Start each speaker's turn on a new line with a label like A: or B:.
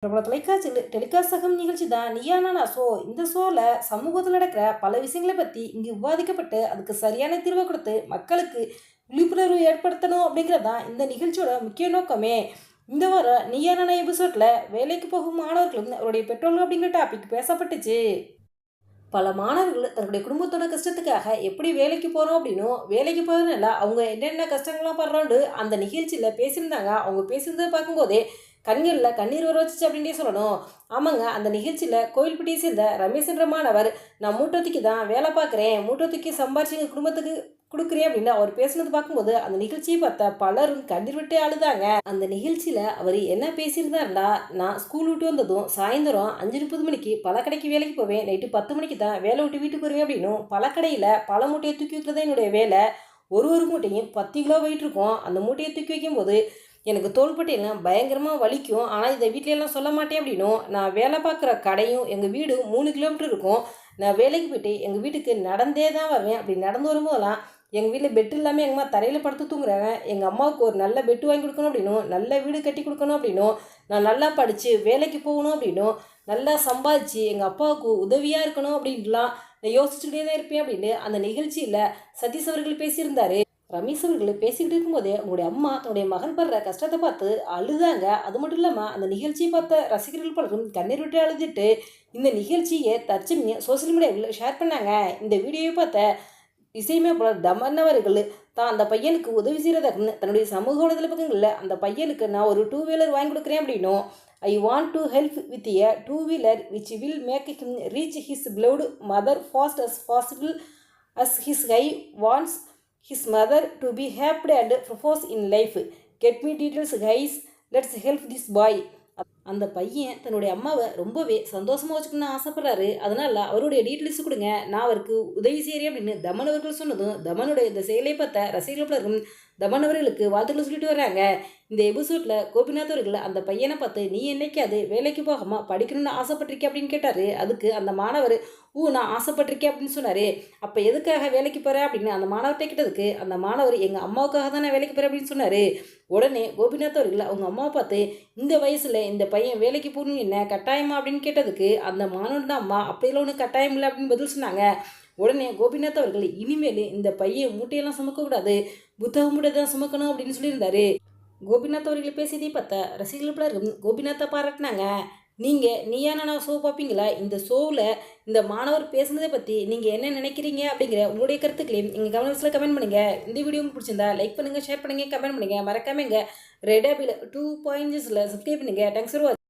A: பிரபல தொலைக்காட்சியில் டெலிகாஸ்ட் ஆகும் நிகழ்ச்சி தான் நீயா நானா ஷோ. இந்த ஷோவில் சமூகத்தில் நடக்கிற பல விஷயங்களை பற்றி இங்கு விவாதிக்கப்பட்டு அதுக்கு சரியான தீர்வை கொடுத்து மக்களுக்கு விழிப்புணர்வு ஏற்படுத்தணும் அப்படிங்கிறது தான் இந்த நிகழ்ச்சியோட முக்கிய நோக்கமே. இந்த வாரம் நீயா நானா எபிசோடில் வேலைக்கு போகும் மாணவர்களும் அவருடைய பெற்றோர்கள் அப்படிங்கிற டாபிக் பேசப்பட்டுச்சு. பல மாணவர்கள் தன்னுடைய குடும்பத்தோட கஷ்டத்துக்காக எப்படி வேலைக்கு போகிறோம் அப்படின்னும் வேலைக்கு போகிறதுனால அவங்க என்னென்ன கஷ்டங்கள்லாம் படுறோன்னு அந்த நிகழ்ச்சியில் பேசியிருந்தாங்க. அவங்க பேசியிருந்ததை பார்க்கும்போதே கண்களில் கண்ணீர் வர வச்சுச்சு அப்படின்ட்டே சொல்லணும். ஆமாங்க, அந்த நிகழ்ச்சியில் கோயில்பட்டியை சேர்ந்த ரமேஷ்ன்ற மாணவர், நான் மூட்டத்துக்கு தான் வேலை பார்க்குறேன், மூட்டத்துக்கு சம்பாரிச்சு எங்கள் குடும்பத்துக்கு கொடுக்குறேன் அப்படின்னு அவர் பேசுனது பார்க்கும்போது அந்த நிகழ்ச்சியை பார்த்தா பலரும் கண்ணீர் விட்டே அழுதாங்க. அந்த நிகழ்ச்சியில் அவர் என்ன பேசியிருந்தாருன்னா, நான் ஸ்கூல் விட்டு வந்ததும் சாயந்தரம் 5:30 மணிக்கு பழக்கடைக்கு வேலைக்கு போவேன், நைட்டு 10 மணிக்கு தான் வேலை விட்டு வீட்டுக்கு வருவேன் அப்படின்னும், பழக்கடையில் பல மூட்டையை தூக்கி வைக்கிறதா என்னுடைய வேலை, ஒரு மூட்டையும் 10 கிலோ வெயிட் இருக்கும். அந்த மூட்டையை தூக்கி வைக்கும்போது எனக்கு தோள்பட்டையெல்லாம் பயங்கரமாக வலிக்கும். ஆனால் இதை வீட்டிலலாம் சொல்ல மாட்டேன் அப்படின்னும், நான் வேலை பார்க்குற கடையும் எங்கள் வீடும் 3 கிலோமீட்டர் இருக்கும். நான் வேலைக்கு போயிட்டு எங்கள் வீட்டுக்கு நடந்தே தான் வருவேன். அப்படி நடந்து வரும்போதெல்லாம் எங்கள் வீட்டில் பெட் இல்லாமல் எங்கள் அம்மா தரையில் படுத்து தூங்குறாங்க. எங்கள் அம்மாவுக்கு ஒரு நல்ல பெட்டு வாங்கி கொடுக்கணும் அப்படின்னும், நல்ல வீடு கட்டி கொடுக்கணும் அப்படின்னும், நான் நல்லா படித்து வேலைக்கு போகணும் அப்படின்னும், நல்லா சம்பாதிச்சு எங்கள் அப்பாவுக்கு உதவியாக இருக்கணும் அப்படின்ட்டுலாம் நான் யோசிச்சுக்கிட்டே தான் இருப்பேன் அப்படின்னு அந்த நிகழ்ச்சியில் சதீஷ் அவர்கள் பேசியிருந்தார். ரமேஷ் அவர்கள் பேசிக்கிட்டு இருக்கும்போதே உங்களுடைய அம்மா தன்னுடைய மகன் படுற கஷ்டத்தை பார்த்து அழுதாங்க. அது மட்டும் இல்லாமல் அந்த நிகழ்ச்சியை பார்த்த ரசிகர்கள் பலரும் கண்ணீர் விட்டு அழுதுட்டு இந்த நிகழ்ச்சியை தற்சமயம் சோசியல் மீடியாவில் ஷேர் பண்ணாங்க. இந்த வீடியோவை பார்த்த இசையமைப்பாளர் தமன் அவர்கள் தான் அந்த பையனுக்கு உதவி செய்கிறதாக்குன்னு தன்னுடைய சமூக வலைதள பக்கங்களில் அந்த பையனுக்கு நான் ஒரு 2 வீலர் வாங்கி கொடுக்குறேன் அப்படின்னும், I want to help with a 2 wheeler which will make him reach his beloved mother fast as possible as his ஹை wants his mother to be happy and propose in life. Get me details guys, let's help this boy. அந்த பையன் தன்னுடைய அம்மாவை ரொம்பவே சந்தோஷமாக வச்சுக்கணும்னு ஆசைப்படுறாரு. அதனால் அவருடைய டீட்டெயில்ஸ் கொடுங்க, நான் அவருக்கு உதவி செய்கிறேன் அப்படின்னு தமன் அவர்கள் சொன்னதும் தமனுடைய இந்த செயலை பார்த்த ரசிகர்கள் பலரும் தமன் அவர்களுக்கு வாழ்த்துக்கள் சொல்லிட்டு வர்றாங்க. இந்த எபிசோடில் கோபிநாத் அவர்கள் அந்த பையனை பார்த்து, நீ என்னைக்காது வேலைக்கு போகாமல் படிக்கணும்னு ஆசைப்பட்டிருக்கே அப்படின்னு கேட்டார். அதுக்கு அந்த மாணவர், நான் ஆசைப்பட்டிருக்கேன் அப்படின்னு சொன்னார். அப்போ எதுக்காக வேலைக்கு போகிறேன் அப்படின்னு அந்த மாணவர்கிட்ட கேட்டதுக்கு அந்த மாணவர், எங்கள் அம்மாவுக்காக தான் நான் வேலைக்கு போகிறேன் அப்படின்னு சொன்னார். உடனே கோபிநாத் அவர்கள் அவங்க அம்மாவை பார்த்து, இந்த வயசில் இந்த பையன் வேலைக்கு போகணும் என்ன கட்டாயமா அப்படின்னு கேட்டதுக்கு அந்த மாணவன் அம்மா, அப்படியெல்லாம் ஒன்றும் கட்டாயம் இல்லை அப்படின்னு பதில் சொன்னாங்க. உடனே கோபிநாத் அவர்கள், இனிமேல் இந்த பையன் மூட்டையெல்லாம் சுமக்கக்கூடாது, புத்தக மூட்டை தான் சுமக்கணும் அப்படின்னு சொல்லியிருந்தாரு. கோபிநாத் அவர்கள் பேசியதை பார்த்தா ரசிகர்கள் பலரும் கோபிநாத்தை பாராட்டினாங்க. நீங்கள் நீயா நானா ஷோ பார்ப்பீங்களா? இந்த ஷோவில் இந்த மாணவர் பேசுனதை பற்றி நீங்கள் என்ன நினைக்கிறீங்க அப்படிங்கிற உங்களுடைய கருத்துக்களையும் எங்கள் கமெண்ட்ஸில் கமெண்ட் பண்ணுங்கள். இந்த வீடியோ உங்களுக்கு பிடிச்சிருந்தா லைக் பண்ணுங்கள், ஷேர் பண்ணுங்கள், கமெண்ட் பண்ணுங்கள். மறக்காமல் எங்கள் ரெட் ஆப்பில் 2 பாயிண்ட்ஸில் சப்ஸ்கிரைப் பண்ணுங்கள். தேங்க்ஸ் ஃபார் வாட்சிங்.